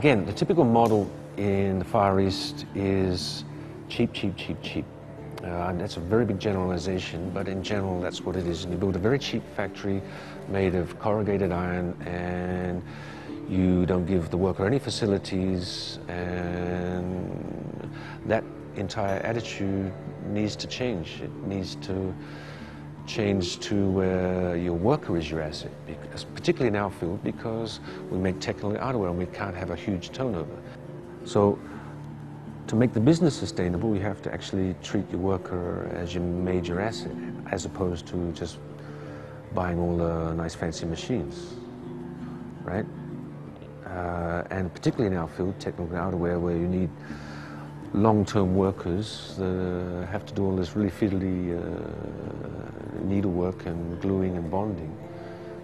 again, the typical model in the Far East is cheap, cheap, cheap, cheap. And that's a very big generalization, but in general that's what it is. And you build a very cheap factory made of corrugated iron, and you don't give the worker any facilities, and that entire attitude needs to change. It needs to change to where your worker is your asset, because, particularly in our field, because we make technical outerwear and we can't have a huge turnover. So to make the business sustainable, you have to actually treat your worker as your major asset, as opposed to just buying all the nice fancy machines, right? And particularly in our field, technical outerwear, where you need long-term workers that have to do all this really fiddly needlework and gluing and bonding.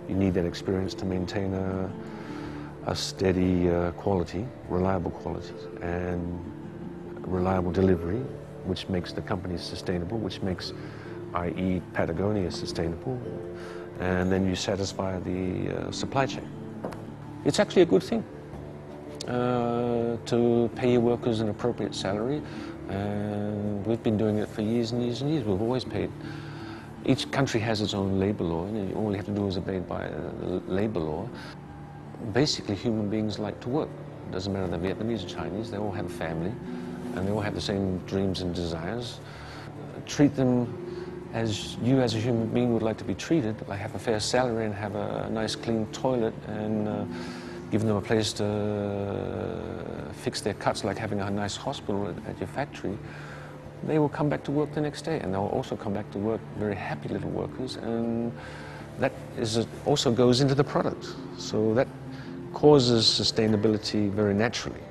You need that experience to maintain a steady quality, reliable quality, and reliable delivery, which makes the company sustainable, which makes, i.e., Patagonia sustainable, and then you satisfy the supply chain. It's actually a good thing to pay your workers an appropriate salary, and we've been doing it for years and years and years. We've always paid. Each country has its own labor law, and all you have to do is obey by labor law. Basically, human beings like to work. It doesn't matter if they're Vietnamese or Chinese, they all have a family, and they all have the same dreams and desires. Treat them as you as a human being would like to be treated, like have a fair salary and have a nice clean toilet, and give them a place to fix their cuts, like having a nice hospital at your factory. They will come back to work the next day, and they'll also come back to work very happy little workers, and that also goes into the product. So that causes sustainability very naturally.